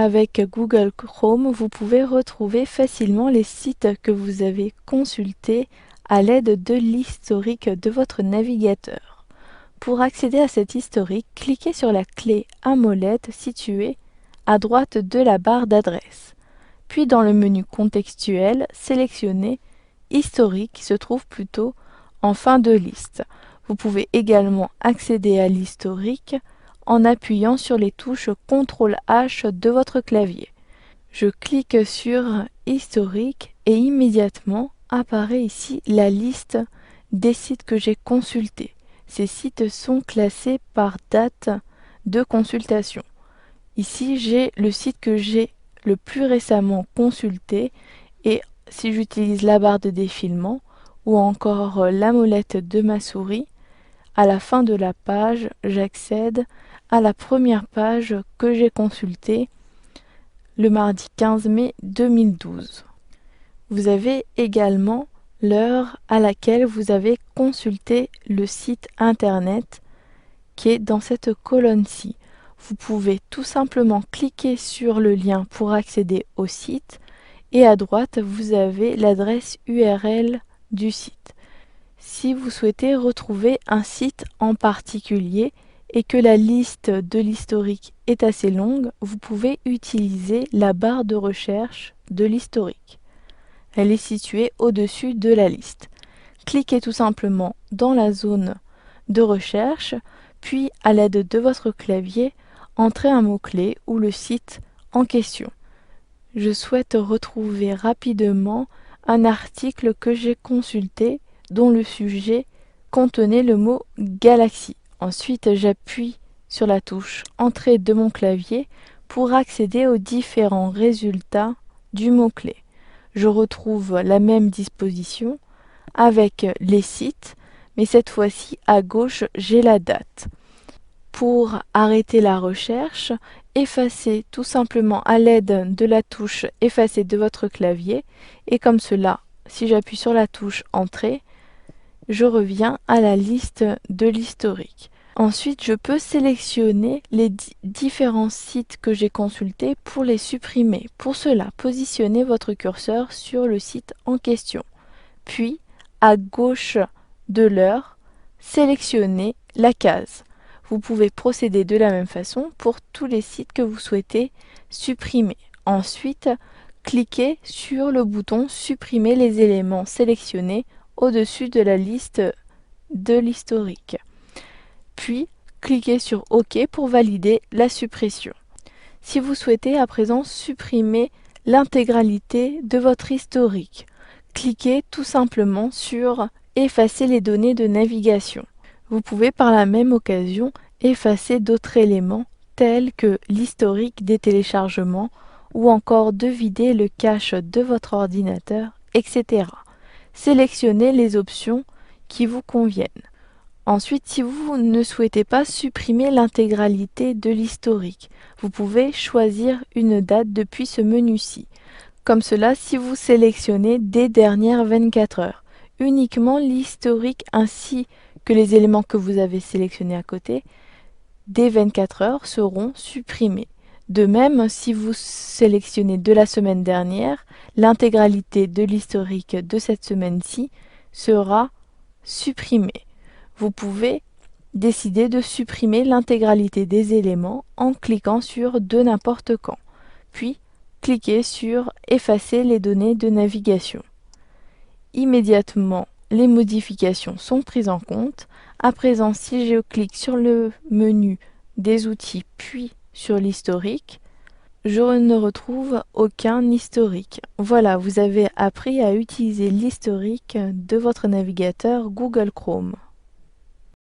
Avec Google Chrome, vous pouvez retrouver facilement les sites que vous avez consultés à l'aide de l'historique de votre navigateur. Pour accéder à cet historique, cliquez sur la clé à molette située à droite de la barre d'adresse. Puis dans le menu contextuel, sélectionnez Historique qui se trouve plutôt en fin de liste. Vous pouvez également accéder à l'historique en appuyant sur les touches CTRL-H de votre clavier. Je clique sur Historique et immédiatement apparaît ici la liste des sites que j'ai consultés. Ces sites sont classés par date de consultation. Ici, j'ai le site que j'ai le plus récemment consulté et si j'utilise la barre de défilement ou encore la molette de ma souris, à la fin de la page, j'accède à la première page que j'ai consultée le mardi 15 mai 2012. Vous avez également l'heure à laquelle vous avez consulté le site internet qui est dans cette colonne-ci. Vous pouvez tout simplement cliquer sur le lien pour accéder au site et à droite vous avez l'adresse URL du site. Si vous souhaitez retrouver un site en particulier et que la liste de l'historique est assez longue, vous pouvez utiliser la barre de recherche de l'historique. Elle est située au-dessus de la liste. Cliquez tout simplement dans la zone de recherche, puis à l'aide de votre clavier, entrez un mot-clé ou le site en question. Je souhaite retrouver rapidement un article que j'ai consulté dont le sujet contenait le mot galaxie. Ensuite, j'appuie sur la touche Entrée de mon clavier pour accéder aux différents résultats du mot-clé. Je retrouve la même disposition avec les sites, mais cette fois-ci à gauche, j'ai la date. Pour arrêter la recherche, effacez tout simplement à l'aide de la touche Effacer de votre clavier et comme cela, si j'appuie sur la touche Entrée, je reviens à la liste de l'historique. Ensuite, je peux sélectionner les différents sites que j'ai consultés pour les supprimer. Pour cela, positionnez votre curseur sur le site en question. Puis, à gauche de l'heure, sélectionnez la case. Vous pouvez procéder de la même façon pour tous les sites que vous souhaitez supprimer. Ensuite, cliquez sur le bouton Supprimer les éléments sélectionnés au-dessus de la liste de l'historique. Puis, cliquez sur OK pour valider la suppression. Si vous souhaitez à présent supprimer l'intégralité de votre historique, cliquez tout simplement sur Effacer les données de navigation. Vous pouvez par la même occasion effacer d'autres éléments tels que l'historique des téléchargements ou encore de vider le cache de votre ordinateur, etc. Sélectionnez les options qui vous conviennent. Ensuite, si vous ne souhaitez pas supprimer l'intégralité de l'historique, vous pouvez choisir une date depuis ce menu-ci. Comme cela, si vous sélectionnez des dernières 24 heures, uniquement l'historique ainsi que les éléments que vous avez sélectionnés à côté des 24 heures seront supprimés. De même, si vous sélectionnez de la semaine dernière, l'intégralité de l'historique de cette semaine-ci sera supprimée. Vous pouvez décider de supprimer l'intégralité des éléments en cliquant sur de n'importe quand, puis cliquez sur Effacer les données de navigation. Immédiatement, les modifications sont prises en compte. À présent, si je clique sur le menu des outils puis sur l'historique, je ne retrouve aucun historique. Voilà, vous avez appris à utiliser l'historique de votre navigateur Google Chrome.